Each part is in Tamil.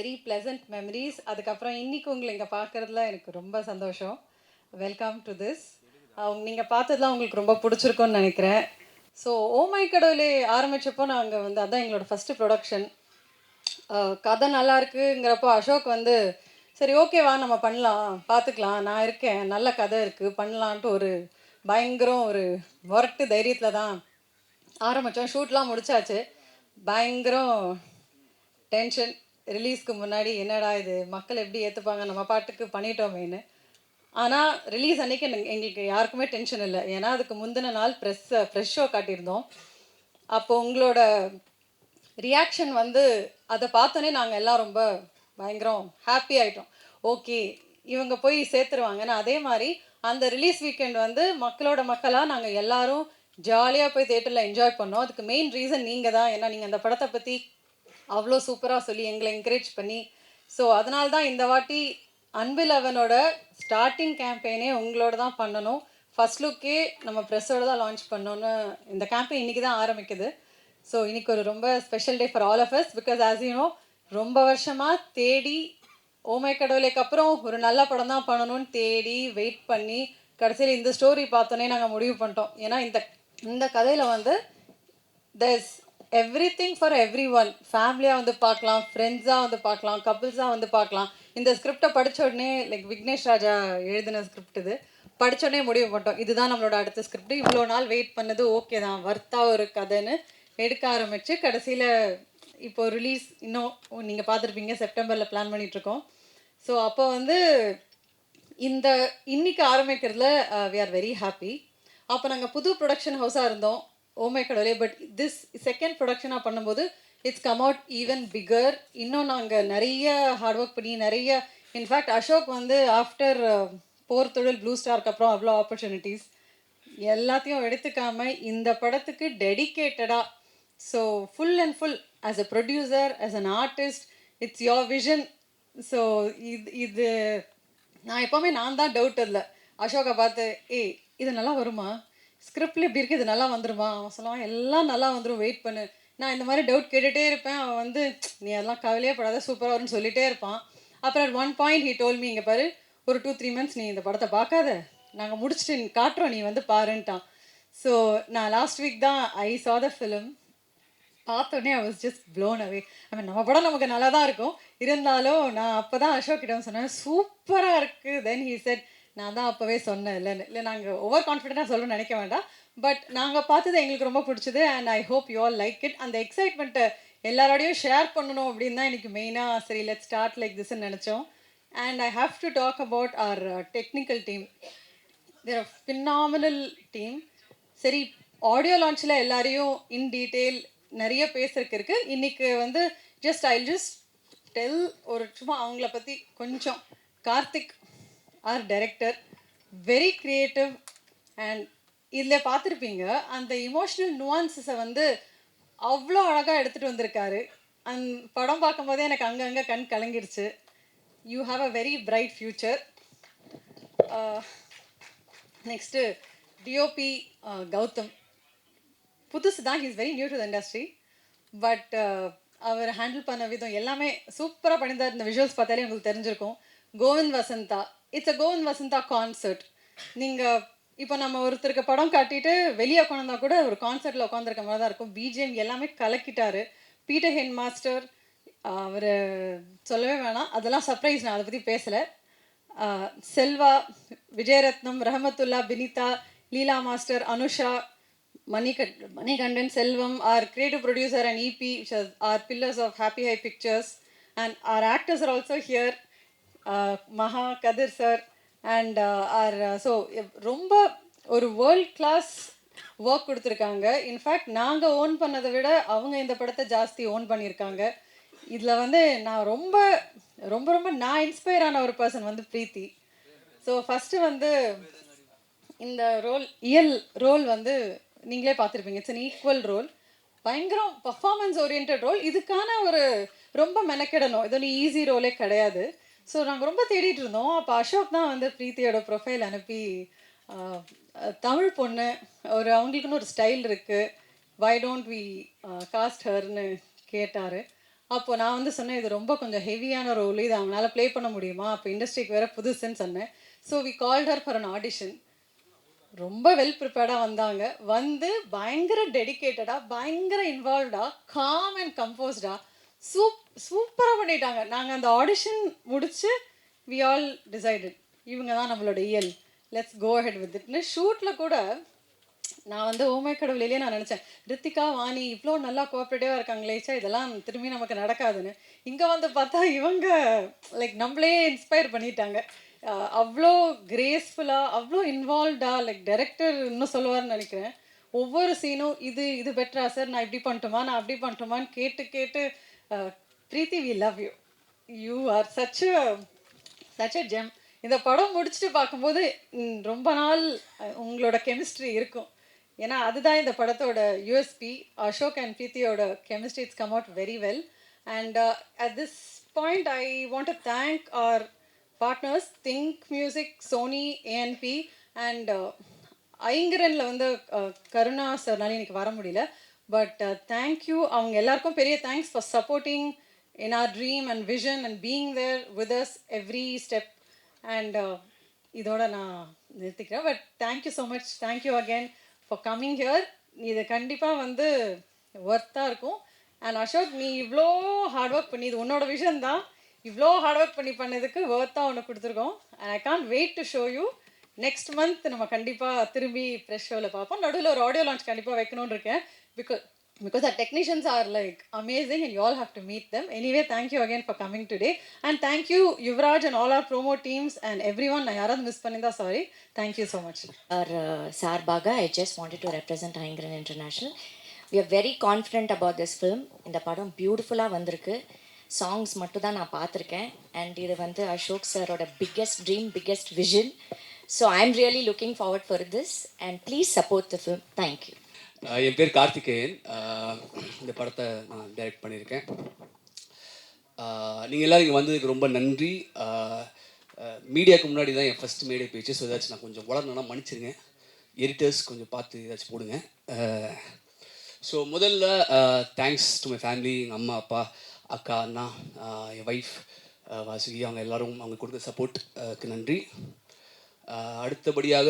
Very pleasant memories. அதுக்கப்புறம் இன்னைக்கு உங்களை இங்கே பார்க்குறதுல எனக்கு ரொம்ப சந்தோஷம். Welcome to this. நீங்கள் பார்த்ததுலாம் உங்களுக்கு ரொம்ப பிடிச்சிருக்கும்னு நினைக்கிறேன். ஸோ ஓ மை கடவுளே ஆரம்பித்தப்போ நாங்கள் வந்து அதான் எங்களோட ஃபஸ்ட்டு ப்ரொடக்ஷன். கதை நல்லா இருக்குங்கிறப்போ அசோக் வந்து சரி ஓகேவா நம்ம பண்ணலாம், பார்த்துக்கலாம், நான் இருக்கேன், நல்ல கதை இருக்குது, பண்ணலான்ட்டு ஒரு பயங்கரம் ஒரு முரட்டு தைரியத்தில் தான் ஆரம்பித்தோம். ஷூட்லாம் முடிச்சாச்சு. பயங்கரம் டென்ஷன். ரிலீஸ்க்கு முன்னாடி என்னடா இது மக்கள் எப்படி ஏற்றுப்பாங்க, நம்ம பாட்டுக்கு பண்ணிட்டோமேன்னு. ஆனால் ரிலீஸ் அன்றைக்கி எங்களுக்கு யாருக்குமே டென்ஷன் இல்லை. ஏன்னா அதுக்கு முந்தின நாள் ஃப்ரெஷ் ஷோ காட்டியிருந்தோம். அப்போ உங்களோட ரியாக்ஷன் வந்து அதை பார்த்தோன்னே நாங்கள் எல்லாம் ரொம்ப பயங்கரம் ஹாப்பி ஆகிட்டோம். ஓகே இவங்க போய் சேர்த்துருவாங்கன்னு. அதே மாதிரி அந்த ரிலீஸ் வீக்கெண்ட் வந்து மக்களோட மக்களாக நாங்கள் எல்லாரும் ஜாலியாக போய் தேட்டரில் என்ஜாய் பண்ணோம். அதுக்கு மெயின் ரீசன் நீங்கள் தான். ஏன்னா நீங்கள் அந்த படத்தை பற்றி அவ்வளோ சூப்பராக சொல்லி எங்களை என்கரேஜ் பண்ணி, ஸோ அதனால தான் இந்த வாட்டி அன்பிலவனோட ஸ்டார்டிங் கேம்பெயினே உங்களோட தான் பண்ணணும். ஃபஸ்ட் லுக்கே நம்ம ப்ரெஸ்ஸோடு தான் லான்ச் பண்ணோன்னு இந்த கேம்பெயின் இன்றைக்கி தான் ஆரம்பிக்குது. ஸோ இன்றைக்கி ஒரு ரொம்ப special day for all of us. Because as you know ரொம்ப வருஷமாக தேடி ஓமை கடவுளைக்கு அப்புறம் ஒரு நல்ல படம் தான் பண்ணணும்னு தேடி வெயிட் பண்ணி கடைசியில் இந்த ஸ்டோரி பார்த்தோன்னே நாங்கள் முடிவு பண்ணிட்டோம். ஏன்னா இந்த கதையில் வந்து there's everything for everyone. ஃபேமிலியாக வந்து பார்க்கலாம், ஃப்ரெண்ட்ஸாக வந்து பார்க்கலாம், கப்புள்ஸாக வந்து பார்க்கலாம். இந்த ஸ்கிரிப்டை படித்த உடனே லைக் விக்னேஷ் ராஜா எழுதின ஸ்கிரிப்ட் இது படித்தோடனே முடிவு பண்ணிட்டோம் இதுதான் நம்மளோட அடுத்த ஸ்கிரிப்ட். இவ்வளோ நாள் வெயிட் பண்ணது ஓகே தான், வர்த்தா ஒரு கதைன்னு எடுக்க ஆரம்பித்து கடைசியில் இப்போ ரிலீஸ் இன்னும் நீங்கள் பார்த்துருப்பீங்க செப்டம்பரில் பிளான் பண்ணிகிட்ருக்கோம். ஸோ அப்போ வந்து இந்த இன்னைக்கு ஆரம்பிக்கிறதுல வி ஆர் வெரி ஹாப்பி. அப்போ நாங்கள் புது ப்ரொடக்ஷன் ஹவுஸாக இருந்தோம் ஓமை கடவுளே. பட் திஸ் செகண்ட் ப்ரொடக்ஷனாக பண்ணும்போது it's come out even bigger. இன்னும் நாங்கள் நிறைய ஹார்ட் ஒர்க் பண்ணி நிறைய இன்ஃபேக்ட் அசோக் வந்து ஆஃப்டர் போர் தொழில் ப்ளூ ஸ்டாருக்கு அப்புறம் அவ்வளோ ஆப்பர்ச்சுனிட்டிஸ் எல்லாத்தையும் எடுத்துக்காமல் இந்த படத்துக்கு டெடிக்கேட்டடாக so full and full as a producer as an artist it's your vision. So இது நான் எப்போவுமே நான் தான் டவுட் இல்லை. அசோகை பார்த்து ஏய் இது நல்லா வருமா, ஸ்கிரிப்டில் இப்படி இருக்குது, இது நல்லா வந்துருமா, அவன் சொல்லுவான் எல்லாம் நல்லா வந்துடும், வெயிட் பண்ணு. நான் இந்த மாதிரி டவுட் கேட்டுகிட்டே இருப்பேன். அவன் வந்து நீ அதெல்லாம் கவலையே படாத சூப்பராக வரும்னு சொல்லிகிட்டே இருப்பான். அப்புறம் at one point he told me இங்கே பாரு ஒரு 2-3 months நீ இந்த படத்தை பார்க்காத, நாங்கள் முடிச்சுட்டு காட்டுறோம், நீ வந்து பாருன்ட்டான். ஸோ நான் லாஸ்ட் வீக் தான் ஐ சா த ஃபிலிம். பார்த்தோன்னே I was just blown away. I mean நம்ம படம் நமக்கு நல்லா தான் இருக்கும், இருந்தாலும் நான் அப்போ தான் அசோக் கிட்ட சொன்னேன் சூப்பராக இருக்குது. தென் ஹீ செட் நான் தான் அப்போவே சொன்னேன் இல்லைன்னு. இல்லை நாங்கள் ஓவர் கான்ஃபிடென்ட்டாக சொல்லணும்னு நினைக்க வேண்டாம், பட் நாங்கள் பார்த்தது எங்களுக்கு ரொம்ப பிடிச்சது. And I hope you all like it. அந்த எக்ஸைட்மெண்ட்டை எல்லாரோடையும் ஷேர் பண்ணணும் அப்படின்னு தான் எனக்கு மெயினாக சரி லெட் ஸ்டார்ட் லைக் திஸ்ன்னு நினச்சோம். And I have to talk about our technical team. Their phenomenal team. சரி ஆடியோ லான்ச்சில் எல்லாரையும் இன் டீட்டெயில் நிறைய பேசுறதுக்கு இருக்குது. இன்றைக்கி வந்து ஜஸ்ட் டெல் ஒரு சும்மா அவங்கள பற்றி கொஞ்சம். Karthik our director, very creative. And இதில் பார்த்துருப்பீங்க அந்த இமோஷ்னல் நுவான்சஸை வந்து அவ்வளோ அழகாக எடுத்துகிட்டு வந்திருக்காரு. படம் பார்க்கும்போதே எனக்கு அங்கங்கே கண் கலங்கிடுச்சு. You have a very bright future. Next DOP Gautham. புதுசு தான், he's very new to the industry. But அவர் ஹேண்டில் பண்ண விதம் எல்லாமே சூப்பராக பண்ணியிருந்தார். இந்த விஷுவல்ஸ் பார்த்தாலே உங்களுக்கு தெரிஞ்சிருக்கும். Kovind Vasantha, it's a Kovind Vasantha concert. நீங்கள் இப்போ நம்ம ஒருத்தருக்கு படம் காட்டிட்டு வெளியே உட்காந்தா கூட ஒரு கான்சர்ட்டில் உட்காந்துருக்க மாதிரி தான் இருக்கும். பிஜிஎம் எல்லாமே கலக்கிட்டார். பீட்டர் ஹென் மாஸ்டர் அவர் சொல்லவே வேணாம், அதெல்லாம் சர்ப்ரைஸ். நான் அதை பற்றி பேசலை. Selva, Vijayaratnam, Rahmathulla, Binitha, Leela master, Anusha, Manikandan, Selvam, our creative producer and EP, which are pillars of Happy High Pictures. And our actors are also here, Maha, Kadir sir, and so ரொம்ப ஒரு வேர்ல்ட் கிளாஸ் ஒர்க் கொடுத்துருக்காங்க. இன்ஃபேக்ட் நாங்கள் ஓன் பண்ணதை விட அவங்க இந்த படத்தை ஜாஸ்தி ஓன் பண்ணியிருக்காங்க. இதில் வந்து நான் ரொம்ப ரொம்ப ரொம்ப நான் இன்ஸ்பயர் ஆன ஒரு பர்சன் வந்து பிரீத்தி. ஸோ ஃபஸ்ட்டு வந்து இந்த ரோல் வந்து நீங்களே பார்த்துருப்பீங்க. இட்ஸ் அன் ஈக்குவல் ரோல், பயங்கரம் பர்ஃபார்மன்ஸ் ஓரியன்ட் ரோல். இதுக்கான ஒரு ரொம்ப மெனக்கிடணும், இது ஒன்று ஈஸி ரோலே கிடையாது. ஸோ நாங்கள் ரொம்ப தேடிட்டு இருந்தோம். அப்போ அசோக் தான் வந்து பிரீத்தியோட ப்ரொஃபைல் அனுப்பி தமிழ் பொண்ணு அவங்களுக்குன்னு ஒரு ஸ்டைல் இருக்குது, வை டோன்ட் வி காஸ்ட் ஹர்னு கேட்டார். அப்போ நான் வந்து சொன்னேன், இது ரொம்ப கொஞ்சம் ஹெவியான ரோல், இது அவனால் ப்ளே பண்ண முடியுமா? அப்போ இண்டஸ்ட்ரிக்கு வேறு புதுசுன்னு சொன்னேன். So we called her for an audition. ரொம்ப வெல் ப்ரிப்பேர்டாக வந்தாங்க. வந்து பயங்கர டெடிகேட்டடாக, பயங்கர இன்வால்வ்டாக, காம் அண்ட் கம்போஸ்டாக சூப்பராக பண்ணிட்டாங்க. நாங்கள் அந்த ஆடிஷன் முடிச்சு வி ஆல் டிசைடட் இவங்க தான் நம்மளோட இயல், லெட்ஸ் கோ ஹெட் வித் இட்னு. ஷூட்டில் கூட நான் வந்து ஓமை கடவுளிலேயே நான் நினச்சேன், ரித்திகா வாணி இவ்வளோ நல்லா கோஆப்ரேட்டிவாக இருக்காங்களேச்சா, இதெல்லாம் திரும்பி நமக்கு நடக்காதுன்னு. இங்கே வந்து பார்த்தா இவங்க லைக் நம்மளே இன்ஸ்பயர் பண்ணிட்டாங்க. அவ்வளோ கிரேஸ்ஃபுல்லாக, அவ்வளோ இன்வால்வ்டாக, லைக் டைரக்டர் இன்னும் சொல்லுவார்னு நினைக்கிறேன். ஒவ்வொரு சீனும் இது இது பெட்டரா சார், நான் இப்படி பண்ணட்டுமா, நான் அப்படி பண்ணட்டுமான்னு கேட்டு கேட்டு Preethi we love you, you are such a gem. இந்த படம் முடிச்சுட்டு பார்க்கும்போது ரொம்ப நாள் உங்களோட கெமிஸ்ட்ரி இருக்கும். ஏன்னா அதுதான் இந்த படத்தோட யூஎஸ்பி. அசோக் அண்ட் பிரீத்தியோட chemistry it's come out very well. And at this point I want to thank our partners think music, Sony, A N P and ஐங்கரனில் வந்து கருணா சார்னால இன்னைக்கு வர முடியல. பட் தேங்க்யூ, அவங்க எல்லாருக்கும் பெரிய thanks for supporting in our dream and vision and being there with us every step. And இதோட நான் நிறுத்திக்கிறேன். But thank you so much, thank you again for coming here. இது கண்டிப்பாக வந்து ஒர்த்தாக இருக்கும். அண்ட் அசோக், நீ இவ்வளோ ஹார்ட் ஒர்க் பண்ணி, இது உன்னோட விஷன் தான், இவ்வளோ ஹார்ட் ஒர்க் பண்ணதுக்கு ஒர்த்தாக ஒன்று கொடுத்துருக்கோம். And I can't wait to show you. Next month நம்ம கண்டிப்பாக திரும்பி ஃப்ரெஷ் ஷோவில் பார்ப்போம். நடுவில் ஒரு ஆடியோ லான்ச் கண்டிப்பாக வைக்கணும்னு இருக்கேன். Because our technicians are like amazing and you all have to meet them. Anyway, thank you again for coming today. And thank you, Yuvraj and all our promo teams and everyone. I yaradhu miss pannida, sorry. Thank you so much. Sarbaga, I just wanted to represent Aingran International. We are very confident about this film. இந்த படம் பியூட்டிஃபுல்லாக வந்திருக்கு. சாங்ஸ் மட்டும் தான் நான் பார்த்துருக்கேன். அண்ட் இது வந்து அசோக் சாரோட biggest dream, biggest vision. So I am really looking forward for this and please support the film. Thank you. என் பேர் கார்த்திகேயன். இந்த படத்தை நான் டைரக்ட் பண்ணியிருக்கேன். நீங்கள் எல்லோரும் இங்கே வந்ததுக்கு ரொம்ப நன்றி. மீடியாவுக்கு முன்னாடி தான் என் ஃபஸ்ட் மேடே பேச்சு. ஸோ ஏதாச்சும் நான் கொஞ்சம் வளரணும்னா மன்னிச்சிருங்க. எடிட்டர்ஸ் கொஞ்சம் பார்த்து ஏதாச்சும் போடுங்க. ஸோ முதல்ல தேங்க்ஸ் டு மை ஃபேமிலி, எங்கள் அம்மா, அப்பா, அக்கா, அண்ணா, என் ஒய்ஃப் வாசுகி, அவங்க எல்லோரும் அவங்க கொடுத்த சப்போர்ட்டுக்கு நன்றி. அடுத்தபடியாக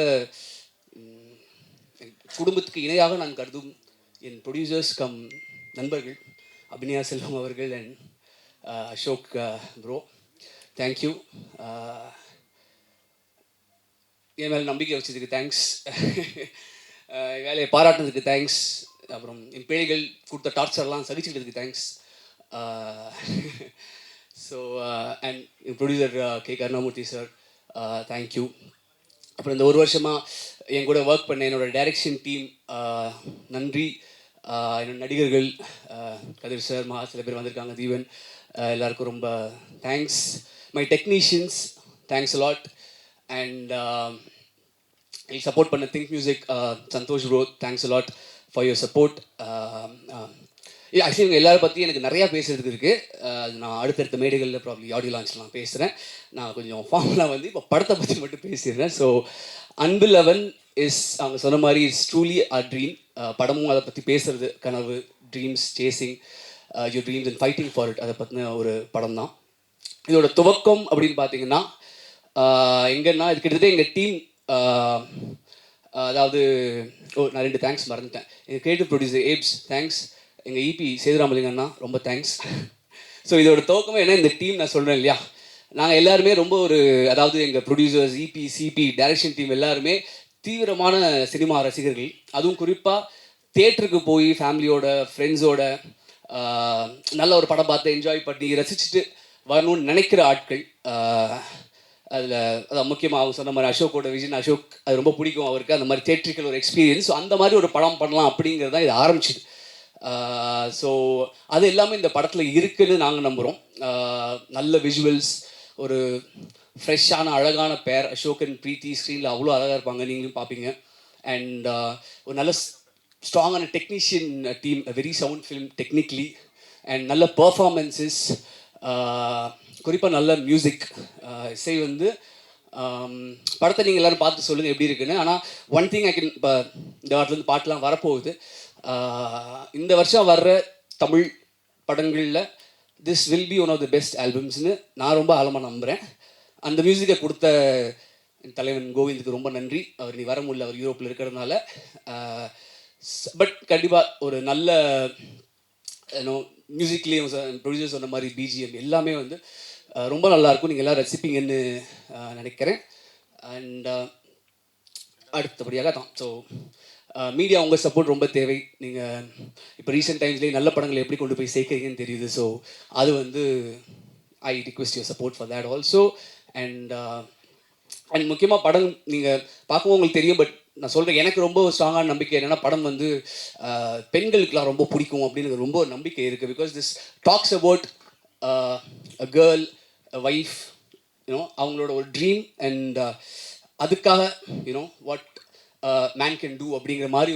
குடும்பத்துக்கு இணையாக நான் கருதும் என் ப்ரொடியூசர்ஸ் கம் நண்பர்கள் அபிநயா செல்வம் அவர்கள் அண்ட் அசோக் ப்ரோ, தேங்க்யூ. என் மேலே நம்பிக்கை வச்சதுக்கு தேங்க்ஸ். வேலையை பாராட்டினதுக்கு தேங்க்ஸ். அப்புறம் என் பிள்ளைகள் கொடுத்த டார்ச்சர்லாம் சகிச்சுக்கிறதுக்கு தேங்க்ஸ். ஸோ அண்ட் என் producer K Karunamoorthy sir, thank you. அப்புறம் இந்த ஒரு வருஷமாக என் கூட ஒர்க் பண்ண என்னோடய டைரக்ஷன் டீம் நன்றி. என்னோட நடிகர்கள் கதிர் சார், சில பேர் வந்திருக்காங்க, தீவன், எல்லாருக்கும் ரொம்ப thanks. My technicians, thanks a lot. And எனக்கு சப்போர்ட் பண்ண Think Music, Santhosh bro, thanks a lot for your support. Actually இவங்க எல்லாரும் பற்றி எனக்கு நிறையா பேசுகிறதுக்கு இருக்குது. நான் அடுத்தடுத்த மேடைகளில் ப்ராப்ளி ஆடியோ லான்ச்சில் நான் பேசுகிறேன். நான் கொஞ்சம் ஃபார்ம்லாம் வந்து இப்போ படத்தை பற்றி மட்டும் பேசிடுறேன். ஸோ அன்பிலவன் இஸ், அவங்க சொன்ன மாதிரி, இட்ஸ் ட்ரூலி அ ட்ரீம். படமும் அதை பற்றி பேசுகிறது, கனவு, dreams, chasing your dreams and fighting for it, அதை பற்றின ஒரு படம் தான். இதோட துவக்கம் அப்படின்னு பார்த்தீங்கன்னா எங்கன்னா இது கிட்டத்தட்ட எங்கள் டீம், அதாவது நான் 2 தேங்க்ஸ் மறந்துட்டேன். எங்கள் கிரியேட்டிவ் ப்ரொடியூசர் ஏப்ஸ், தேங்க்ஸ். எங்கள் இபி சேதுராமலிங்கண்ணா, ரொம்ப தேங்க்ஸ். ஸோ இதோட துவக்கமே என்ன, இந்த டீம் நான் சொல்கிறேன் இல்லையா, நாங்கள் எல்லாருமே ரொம்ப அதாவது எங்கள் producers, EP, CP, direction team எல்லாருமே தீவிரமான சினிமா ரசிகர்கள். அதுவும் குறிப்பாக தியேட்டருக்கு போய் ஃபேமிலியோட, ஃப்ரெண்ட்ஸோட நல்ல ஒரு படம் பார்த்து என்ஜாய் பண்ணி ரசிச்சுட்டு வரணும்னு நினைக்கிற ஆட்கள். அதில் அதான் முக்கியமாக அவங்க சொன்ன மாதிரி அசோக்கோட விஷன், அசோக் அது ரொம்ப பிடிக்கும் அவருக்கு, அந்த மாதிரி தியேட்ரிக்கல் ஒரு எக்ஸ்பீரியன்ஸ். ஸோ அந்த மாதிரி ஒரு படம் பண்ணலாம் அப்படிங்கிறது தான் இது ஆரம்பிச்சிது. ஸோ அது எல்லாமே இந்த படத்தில் இருக்குதுன்னு நாங்கள் நம்புகிறோம். நல்ல விஷுவல்ஸ், ஒரு ஃப்ரெஷ்ஷான அழகான பேர் அசோக் அண்ட் பிரீத்தி ஸ்க்ரீனில் அவ்வளோ அழகாக இருப்பாங்க, நீங்களும் பார்ப்பீங்க. அண்ட் ஒரு நல்ல ஸ்ட்ராங்கான technician team, very sound film technically, and நல்ல பர்ஃபார்மன்ஸஸ், குறிப்பாக நல்ல மியூசிக். இசை வந்து படத்தை நீங்கள் எல்லோரும் பார்த்து சொல்லுங்கள் எப்படி இருக்குன்னு. ஆனால் ஒன் திங் ஐ கேன், இப்போ இந்த வாரத்துலேருந்து பாட்டெலாம் வரப்போகுது. இந்த வருஷம் வர்ற தமிழ் படங்களில் this will be one of the best ஆல்பம்ஸ்னு நான் ரொம்ப ஆழமாக நம்புகிறேன். அந்த மியூசிக்கை கொடுத்த என் தலைவன் கோவிந்துக்கு ரொம்ப நன்றி. அவர் நீ வர முடியல, அவர் யூரோப்பில் இருக்கிறதுனால. பட் கண்டிப்பாக ஒரு நல்ல ஏன்னோ மியூசிக்லேயும் ப்ரொடியூசர் சொன்ன மாதிரி பிஜிஎம் எல்லாமே வந்து ரொம்ப நல்லாயிருக்கும். நீங்கள் எல்லோரும் ரசிப்பீங்கன்னு நினைக்கிறேன். அண்ட் அடுத்தபடியாக தான் ஸோ மீடியா உங்கள் சப்போர்ட் ரொம்ப தேவை. நீங்கள் இப்போ ரீசெண்ட் டைம்ஸ்லேயே நல்ல படங்களை எப்படி கொண்டு போய் சேர்க்குறீங்கன்னு தெரியுது. ஸோ அது வந்து I request your support for that also. And முக்கியமாக படம் நீங்கள் பார்க்கவும் உங்களுக்கு தெரியும். பட் நான் சொல்கிறேன், எனக்கு ரொம்ப ஸ்ட்ராங்கான நம்பிக்கை என்னென்னா, படம் வந்து பெண்களுக்கெலாம் ரொம்ப பிடிக்கும் அப்படின்னு ரொம்ப நம்பிக்கை இருக்குது. Because this talks about a girl, a wife, you know அவங்களோட ஒரு ட்ரீம் அண்ட் அதுக்காக you know what man can do அப்படிங்கிற மாதிரி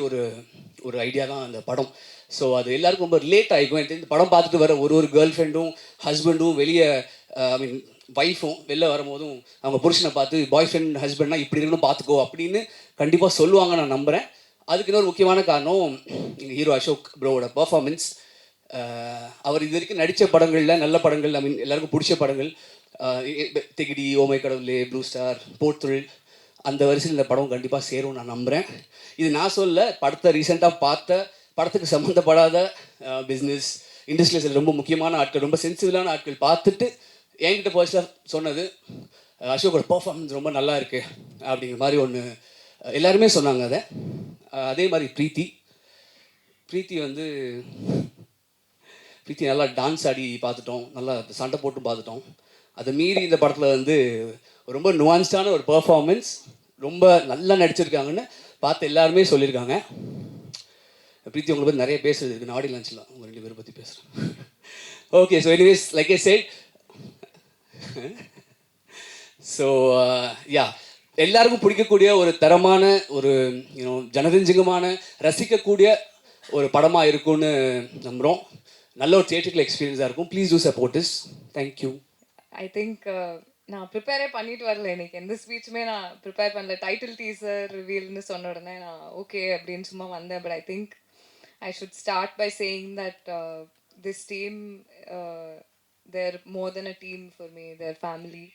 ஒரு ஐடியா தான் அந்த படம். ஸோ அது எல்லாருக்கும் ரொம்ப ரிலேட் ஆகிக்கும். இந்த படம் பார்த்துட்டு வர ஒரு கேர்ள் ஃப்ரெண்டும் ஹஸ்பண்டும் வெளியே ஐ மீன் ஒய்ஃபும் வெளில வரும்போதும் அவங்க புருஷனை பார்த்து பாய் ஃப்ரெண்ட் ஹஸ்பண்ட்னா இப்படி இருக்கணும் பார்த்துக்கோ அப்படின்னு கண்டிப்பாக சொல்லுவாங்க நான் நம்புகிறேன். அதுக்கு இன்னொரு முக்கியமான காரணம் எங்கள் ஹீரோ அசோக் ப்ரோவோட பர்ஃபார்மன்ஸ். அவர் இது வரைக்கும் நடித்த படங்களில் நல்ல படங்கள், ஐ மீன் எல்லாருக்கும் பிடிச்ச படங்கள், திகிடி, ஓமை கடவுளே, ப்ளூ ஸ்டார், போர்த்தொழில், அந்த வரிசையில் இந்த படம் கண்டிப்பாக சேரும் நான் நம்புகிறேன். இது நான் சொல்ல, படத்தை ரீசெண்டாக பார்த்த படத்துக்கு சம்மந்தப்படாத பிஸ்னஸ் இண்டஸ்ட்ரியில் ரொம்ப முக்கியமான ஆட்கள், ரொம்ப சென்சிபிளான ஆட்கள் பார்த்துட்டு என்கிட்ட பர்சனலாக சொன்னது, அசோக்கோட பர்ஃபார்மன்ஸ் ரொம்ப நல்லா இருக்குது அப்படிங்கிற மாதிரி ஒன்று எல்லாருமே சொன்னாங்க. அதே மாதிரி பிரீத்தி வந்து பிரீத்தி நல்லா டான்ஸ் ஆடி பார்த்துட்டோம், நல்லா சண்டை போட்டு பார்த்துட்டோம். அதை மீறி இந்த படத்தில் வந்து ரொம்ப நுவான்ஸ்டான ஒரு பர்ஃபார்மன்ஸ், ரொம்ப நல்லா நடிச்சிருக்காங்கன்னு பார்த்து எல்லாருமே சொல்லியிருக்காங்க. பிரீத்தி உங்களை பற்றி நிறைய பேசுறது இருக்குது, நான் ஆடி லான்ச்சில் உங்கள் 2 பேரை பற்றி பேசுகிறேன். Okay, so anyways like I set, so yeah எல்லாருக்கும் பிடிக்கக்கூடிய ஒரு தரமான ஒரு யூனோ ஜனரஞ்சகமான ரசிக்கக்கூடிய ஒரு படமாக இருக்கும்னு நம்புகிறோம். நல்ல ஒரு தியேட்டரிக்கல் எக்ஸ்பீரியன்ஸாக இருக்கும். Please do support this. Thank you. I think நான் ப்ரிப்பேரே பண்ணிட்டு வரல, இன்னைக்கு எந்த ஸ்பீச்சுமே நான் ப்ரிப்பேர் பண்ணல. டைட்டில் டீசர் ரிவீல்னு சொன்ன உடனே நான் ஓகே அப்படின்னு சும்மா வந்தேன். But I think I should start by saying that this team, they're more than a team for me, they're family.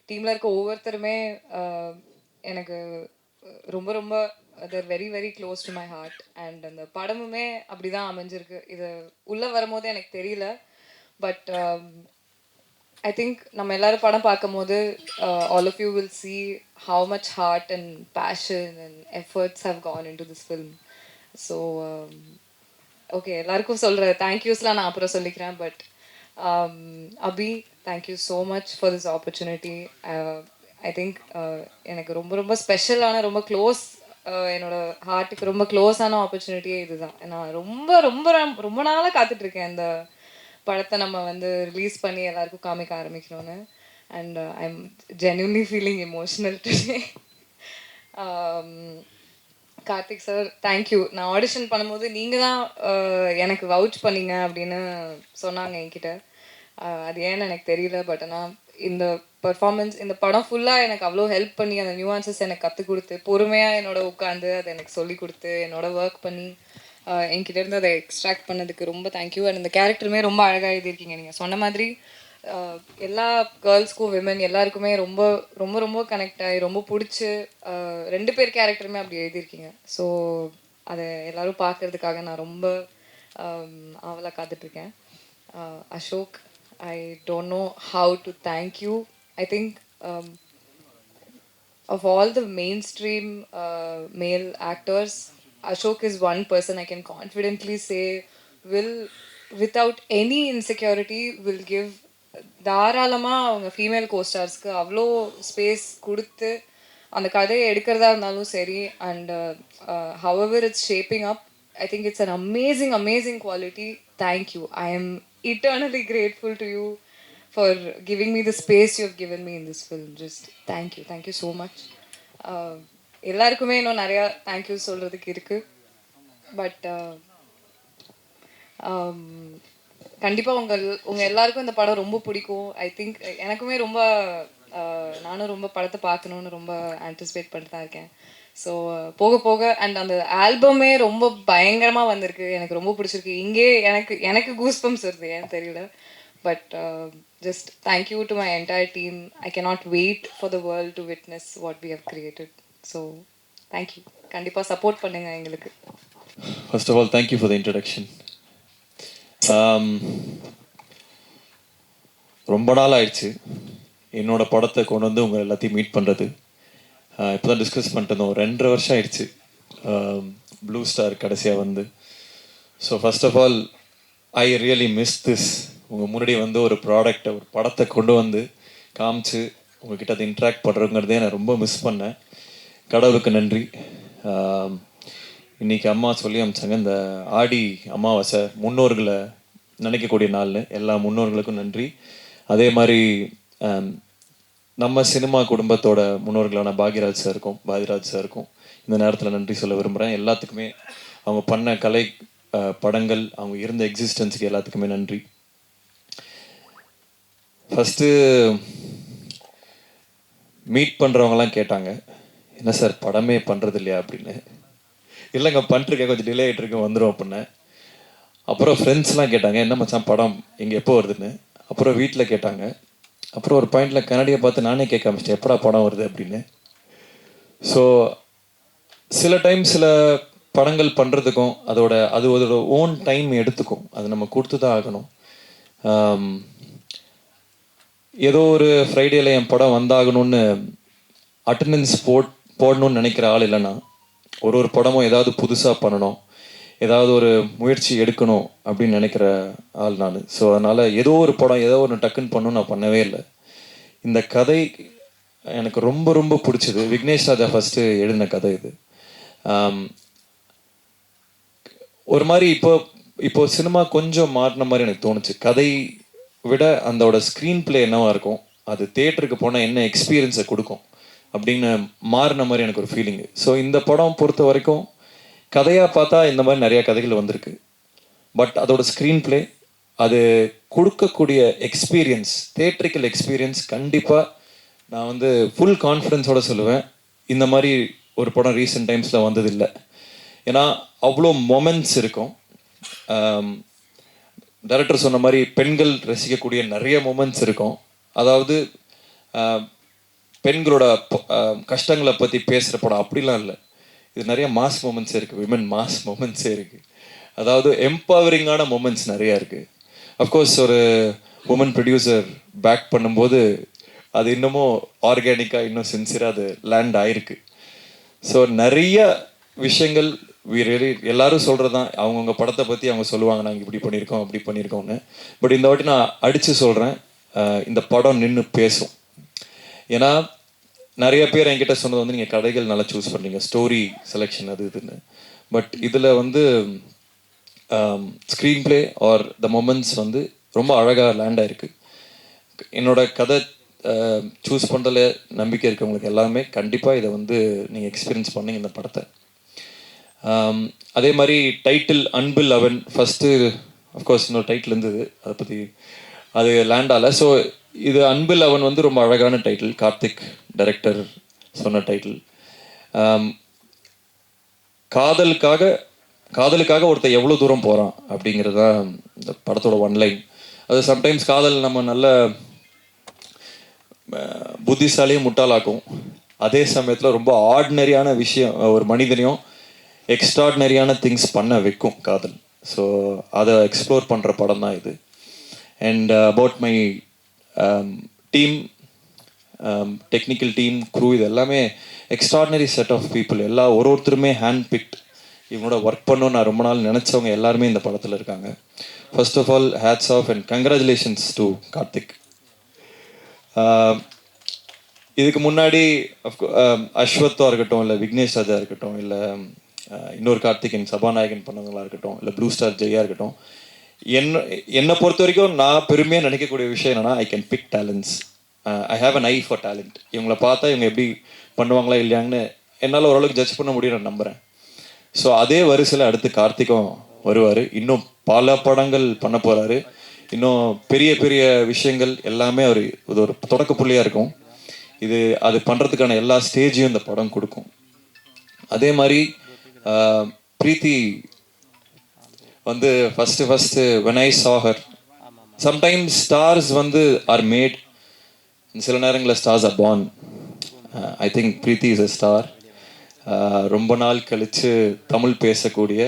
டீமில் இருக்க ஒவ்வொருத்தருமே எனக்கு ரொம்ப ரொம்ப they're very very close to my heart. And அந்த படமுமே அப்படி தான் அமைஞ்சிருக்கு. இது உள்ளே வரும்போது எனக்கு தெரியல. பட் I think நம்ம எல்லாரும் படம் பார்க்கும்போது all of you will see how much heart and passion and efforts have gone into this film. So okay, எல்லாருக்கும் சொல்கிற தேங்க்யூஸ்லாம் நான் அப்புறம் சொல்லிக்கிறேன். But Abhi, thank you so much for this opportunity. I think எனக்கு ரொம்ப ரொம்ப ஸ்பெஷலான, ரொம்ப க்ளோஸ், என்னோட ஹார்ட்டுக்கு ரொம்ப க்ளோஸான ஆப்பர்ச்சுனிட்டியே இதுதான். நான் ரொம்ப ரொம்ப ரொம்ப நாளாக காத்துட்ருக்கேன் இந்த படத்தை நம்ம வந்து ரிலீஸ் பண்ணி எல்லாருக்கும் காமிக்க ஆரம்பிக்கணும்னு. And I am genuinely feeling emotional today. Karthik sir, thank you. நான் ஆடிஷன் பண்ணும்போது நீங்கள் தான் எனக்கு வவுச் பண்ணீங்க அப்படின்னு சொன்னாங்க என்கிட்ட. அது ஏன்னு எனக்கு தெரியல. பட் ஆனால் இந்த பர்ஃபார்மன்ஸ், இந்த படம் ஃபுல்லாக எனக்கு அவ்வளோ ஹெல்ப் பண்ணி அந்த நியூஆன்சஸ் எனக்கு கற்றுக் கொடுத்து, பொறுமையாக என்னோட உட்காந்து அதை எனக்கு சொல்லி கொடுத்து, என்னோட ஒர்க் பண்ணி என்கிட்ட இருந்து அதை எக்ஸ்ட்ராக்ட் பண்ணதுக்கு ரொம்ப தேங்க்யூ. அண்ட் இந்த கேரக்டருமே ரொம்ப அழகாக எழுதியிருக்கீங்க. நீங்கள் சொன்ன மாதிரி எல்லா கேர்ள்ஸ்க்கும், விமன் எல்லாருக்குமே ரொம்ப ரொம்ப ரொம்ப கனெக்ட் ஆகி ரொம்ப பிடிச்சி 2 பேர் கேரக்டருமே அப்படி எழுதியிருக்கீங்க. ஸோ அதை எல்லோரும் பார்க்குறதுக்காக நான் ரொம்ப ஆவலாக காத்துட்ருக்கேன். Ashok, I don't know how to thank you. I think of all the mainstream male actors, Ashok is one person I can confidently say will, without any insecurity, will give தாராளமாக அவங்க ஃபீமேல் கோஸ்டார்ஸ்க்கு அவ்வளோ ஸ்பேஸ் கொடுத்து அந்த கதையை எடுக்கிறதா இருந்தாலும் சரி. And however it's shaping up, I think it's an amazing quality. Thank you. I am eternally grateful to you for giving me the space you have given me in this film. Just thank you so much. எல்லாருக்குமே இன்னும் நிறையா தேங்க்யூ சொல்கிறதுக்கு இருக்குது. பட் கண்டிப்பாக உங்கள் எல்லாருக்கும் இந்த படம் ரொம்ப பிடிக்கும். ஐ திங்க் எனக்குமே ரொம்ப நானும் ரொம்ப படத்தை பார்க்கணுன்னு ரொம்ப ஆன்டிசிபேட் பண்ணிட்டு தான் இருக்கேன். ஸோ போக போக அண்ட் அந்த ஆல்பமே ரொம்ப பயங்கரமாக வந்திருக்கு. எனக்கு ரொம்ப பிடிச்சிருக்கு. இங்கே எனக்கு கூஸ் பம்ப்ஸ் வருது, ஏன் தெரியல. But just thank you to my entire team. I cannot wait for the world to witness what we have created. So thank you. கண்டிப்பாக சப்போர்ட் பண்ணுங்க எங்களுக்கு. First of all, thank you for the introduction. ரொம்ப நாள் ஆயிடுச்சு என்னோட படத்தை கொண்டு வந்து உங்கள் எல்லாத்தையும் மீட் பண்ணுறது. இப்போ தான் டிஸ்கஸ் பண்ணிட்டு இருந்தோம். 2.5 வருஷம் ஆயிடுச்சு ப்ளூ ஸ்டார் கடைசியாக வந்து. So first of all I really miss this. உங்கள் முன்னாடி வந்து ஒரு ப்ராடக்டை, ஒரு படத்தை கொண்டு வந்து காமிச்சு உங்ககிட்ட அதை இன்ட்ராக்ட் பண்ணுறதுங்கிறதே நான் ரொம்ப மிஸ் பண்ணேன். கடவுளுக்கு நன்றி. இன்றைக்கி அம்மா சொல்லி அமிச்சாங்க, இந்த ஆடி அமாவாசை முன்னோர்களை நினைக்கக்கூடிய நாள். எல்லா முன்னோர்களுக்கும் நன்றி. அதே மாதிரி நம்ம சினிமா குடும்பத்தோட முன்னோர்களான பாக்யராஜ் சாருக்கும் இந்த நேரத்தில் நன்றி சொல்ல விரும்புகிறேன். எல்லாத்துக்குமே அவங்க பண்ண கலை படங்கள், அவங்க இருந்த எக்ஸிஸ்டன்ஸுக்கு எல்லாத்துக்குமே நன்றி. ஃபஸ்ட்டு மீட் பண்ணுறவங்களாம் கேட்டாங்க, என்ன சார் படமே பண்ணுறது இல்லையா அப்படின்னு. இல்லைங்க பண்ணிருக்கேன், கொஞ்சம் டிலே ஆகிட்டு இருக்கு, வந்துடும் அப்படின்னு. அப்புறம் ஃப்ரெண்ட்ஸ்லாம் கேட்டாங்க, என்ன மச்சான் படம் இங்கே எப்போ வருதுன்னு. அப்புறம் வீட்டில் கேட்டாங்க. அப்புறம் ஒரு பாயிண்டில் கன்னடியை பார்த்து நானே கேட்க ஆரம்பிச்சிட்டேன், எப்படா படம் வருது அப்படின்னு. ஸோ சில டைம் சில படங்கள் பண்ணுறதுக்கும் அதோட ஓன் டைம் எடுத்துக்கும். அது நம்ம கொடுத்து தான் ஆகணும். ஏதோ ஒரு ஃப்ரைடேல என் படம் வந்தாகணும்னு அட்டண்டன்ஸ் போடணும்னு நினைக்கிற ஆள் இல்லைன்னா, ஒரு படமும் ஏதாவது புதுசாக பண்ணணும், ஏதாவது ஒரு முயற்சி எடுக்கணும் அப்படின்னு நினைக்கிற ஆள் நான். ஸோ அதனால் ஏதோ ஒரு படம் ஏதோ ஒன்று டக்குன்னு பண்ணணும் நான் பண்ணவே இல்லை. இந்த கதை எனக்கு ரொம்ப ரொம்ப பிடிச்சது. விக்னேஷ் ராஜா ஃபஸ்ட்டு எழுதின கதை இது. ஒரு மாதிரி இப்போ சினிமா கொஞ்சம் மாறின மாதிரி எனக்கு தோணுச்சு. கதை விட அதோட ஸ்க்ரீன் பிளே என்னவா இருக்கும், அது தேட்டருக்கு போனால் என்ன எக்ஸ்பீரியன்ஸை கொடுக்கும் அப்படின்னு மாறின மாதிரி எனக்கு ஒரு ஃபீலிங்கு. ஸோ இந்த படம் பொறுத்த வரைக்கும் கதையாக பார்த்தா இந்த மாதிரி நிறையா கதைகள் வந்திருக்கு. பட் அதோட ஸ்க்ரீன் பிளே, அது கொடுக்கக்கூடிய எக்ஸ்பீரியன்ஸ், தேட்ரிக்கல் எக்ஸ்பீரியன்ஸ் கண்டிப்பாக நான் வந்து ஃபுல் கான்ஃபிடென்ஸோடு சொல்லுவேன், இந்த மாதிரி ஒரு படம் ரீசெண்ட் டைம்ஸில் வந்ததில்லை. ஏன்னா அவ்வளோ மொமெண்ட்ஸ் இருக்கும். டைரக்டர் சொன்ன மாதிரி பெண்கள் ரசிக்கக்கூடிய நிறைய மொமெண்ட்ஸ் இருக்கும். அதாவது பெண்களோட கஷ்டங்களை பற்றி பேசுகிற படம் அப்படிலாம் இல்லை. இது நிறைய மாஸ் மூமெண்ட்ஸே இருக்குது, விமன் மாஸ் மூமெண்ட்ஸே இருக்குது. அதாவது எம்பவரிங்கான மூமெண்ட்ஸ் நிறையா இருக்குது. அஃப்கோர்ஸ் ஒரு உமன் ப்ரொடியூசர் பேக் பண்ணும்போது அது இன்னமும் ஆர்கானிக்காக இன்னும் சின்சியராக அது லேண்ட் ஆகிருக்கு. ஸோ நிறைய விஷயங்கள் எல்லாரும் சொல்கிறது தான், அவங்கவுங்க படத்தை பற்றி அவங்க சொல்லுவாங்க, நாங்கள் இப்படி பண்ணியிருக்கோம் அப்படி பண்ணியிருக்கோம்னு. பட் இந்த வாட்டி நான் அடித்து சொல்கிறேன், இந்த படம் நின்று பேசும். ஏன்னா நிறைய பேர் என்கிட்ட சொன்னது வந்து நீங்கள் கதைகள் நல்லா சூஸ் பண்ணுறீங்க, ஸ்டோரி செலெக்ஷன் அது இதுன்னு. பட் இதில் வந்து screen play R the moments வந்து ரொம்ப அழகாக லேண்ட் ஆகிருக்கு. என்னோட கதை சூஸ் பண்ணுறதுல நம்பிக்கை இருக்கவங்களுக்கு எல்லாமே கண்டிப்பாக இதை வந்து நீங்கள் எக்ஸ்பீரியன்ஸ் பண்ணீங்க இந்த படத்தை. அதே மாதிரி டைட்டில் அன்பில் அவன் ஃபஸ்ட்டு அஃப்கோர்ஸ் இன்னொரு டைட்டில் இருந்தது, அதை பற்றி அது லேண்ட் ஆகலை. ஸோ இது அன்பில் அவன் வந்து ரொம்ப அழகான டைட்டில், கார்த்திக் டைரக்டர் சொன்ன டைட்டில். காதலுக்காக ஒருத்தர் எவ்வளோ தூரம் போகிறான் அப்படிங்கிறது தான் இந்த படத்தோட ஒன்லைன். அது சம்டைம்ஸ் காதல் நம்ம நல்ல புத்திசாலியும் முட்டாளாக்கும், அதே சமயத்தில் ரொம்ப ஆர்டினரியான விஷயம் ஒரு மனிதனையும் எக்ஸ்ட்ராடினரியான திங்ஸ் பண்ண வைக்கும் காதல். ஸோ அதை எக்ஸ்ப்ளோர் பண்ணுற படம் தான் இது. And about my team, technical team, crew, இது எல்லாமே எக்ஸ்ட்ராடினரி செட் ஆஃப் பீப்புள். ஒருத்தருமே ஹேண்ட் பிக்ட். இவங்களோட ஒர்க் பண்ணணும்னு நான் ரொம்ப நாள் நினச்சவங்க எல்லாருமே இந்த படத்தில் இருக்காங்க. First of all hats off and congratulations to Karthik. இதுக்கு முன்னாடி அஸ்வத்தாக இருக்கட்டும், இல்லை விக்னேஷ் ராஜா இருக்கட்டும், இல்லை இன்னொரு கார்த்திகேயன் சபாநாயகன் பண்ணவங்களா இருக்கட்டும், இல்லை ப்ளூ ஸ்டார் ஜெயா இருக்கட்டும், என்னை பொறுத்த வரைக்கும் நான் பெருமையாக நினைக்கக்கூடிய விஷயம் என்னென்னா, I can big talents. I have an I for talent. இவங்களை பார்த்தா இவங்க எப்படி பண்ணுவாங்களா இல்லையாங்கன்னு என்னால் ஓரளவுக்கு ஜட்ஜ் பண்ண முடியும் நான் நம்புகிறேன். ஸோ அதே வரிசையில் அடுத்து கார்த்திக்கும் வருவார். இன்னும் பல படங்கள் பண்ண போகிறாரு. இன்னும் பெரிய பெரிய விஷயங்கள் எல்லாமே அவர் இது ஒரு தொடக்க புள்ளியாக இருக்கும். அது பண்ணுறதுக்கான எல்லா ஸ்டேஜையும் இந்த படம் கொடுக்கும். அதே மாதிரி பிரீத்தி வந்து first when I saw her, sometimes stars வந்து are made, சில நேரங்களில் stars are born. I think Preethi is a star. ரொம்ப நாள் கழித்து தமிழ் பேசக்கூடிய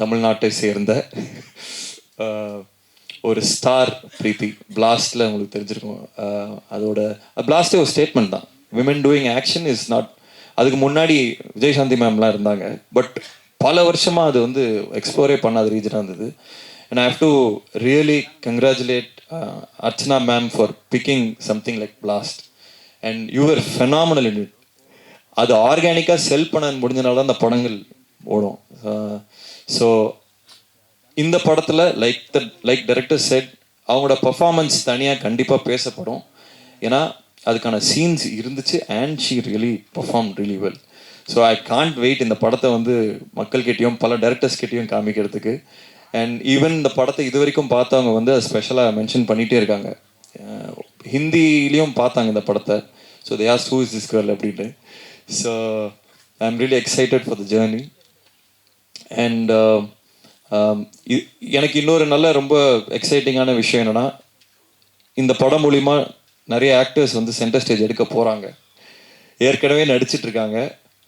தமிழ்நாட்டை சேர்ந்த ஒரு ஸ்டார் பிரீத்தி. பிளாஸ்டில் உங்களுக்கு தெரிஞ்சிருக்கும். அதோட பிளாஸ்டே ஒரு ஸ்டேட்மெண்ட் தான். Women doing action is not. அதுக்கு முன்னாடி விஜயசாந்தி மேம்லாம் இருந்தாங்க, பட் பல வருஷமாக அது வந்து எக்ஸ்ப்ளோரே பண்ணாத ரீஜனாக இருந்தது. And I have to really congratulate Archana ma'am for picking something like blast. And you're phenomenal in it. அது ஆர்கானிக்காக செல் பண்ண முடிஞ்சனால தான் அந்த படங்கள் ஓடும். ஸோ இந்த படத்தில் லைக் டைரக்டர் செட், அவங்களோட பர்ஃபார்மன்ஸ் தனியாக கண்டிப்பாக பேசப்படும். ஏன்னா அதுக்கான சீன்ஸ் இருந்துச்சு. And she really perform really well. So I can't wait இந்த படத்தை வந்து மக்கள்கிட்டையும் பல டைரக்டர்ஸ்கிட்டையும் காமிக்கிறதுக்கு. அண்ட் ஈவன் இந்த படத்தை இது வரைக்கும் பார்த்தவங்க வந்து அது ஸ்பெஷலாக மென்ஷன் பண்ணிகிட்டே இருக்காங்க. ஹிந்திலையும் பார்த்தாங்க இந்த படத்தை. So they asked who is this girl அப்படின்ட்டு. So I am really excited for the journey. And எனக்கு இன்னொரு நல்ல ரொம்ப எக்ஸைட்டிங்கான விஷயம் என்னென்னா, இந்த படம் மூலிமா நிறைய ஆக்டர்ஸ் வந்து சென்டர் ஸ்டேஜ் எடுக்க போகிறாங்க. ஏற்கனவே நடிச்சிட்டு இருக்காங்க.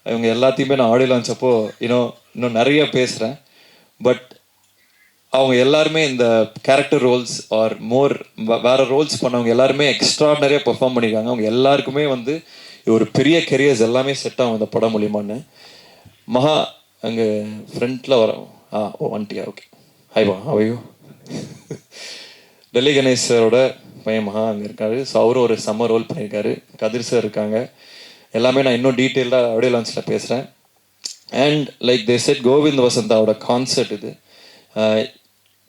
இவங்க எல்லாத்தையுமே நான் ஆடியோ லான்ச் அப்போ இன்னும் நிறைய பேசுகிறேன். பட் அவங்க எல்லாருமே இந்த கேரக்டர் ரோல்ஸ் ஆர் மோர் வேறு ரோல்ஸ் பண்ணவங்க எல்லாருமே எக்ஸ்ட்ராடனரியாக பெர்ஃபார்ம் பண்ணியிருக்காங்க. அவங்க எல்லாருக்குமே வந்து ஒரு பெரிய கெரியர்ஸ் எல்லாமே செட் ஆகும் இந்த படம் மூலிமான்னு. மகா அங்கே ஃப்ரண்ட்டில் வரோம். வந்துட்டியா? ஓகே. ஹாய் மா, ஹவையோ. டெல்லி கணேஷ் சாரோட பையன் மகா அங்கே இருக்காரு. ஸோ அவரும் ஒரு செம்ம ரோல் பண்ணியிருக்காரு. கதிர் சார் இருக்காங்க. எல்லாமே நான் இன்னும் டீட்டெயிலாக ஆடியோ லான்ச்சில் பேசுகிறேன். And like they said, Govind வசந்தாவோட கான்சர்ட் இது.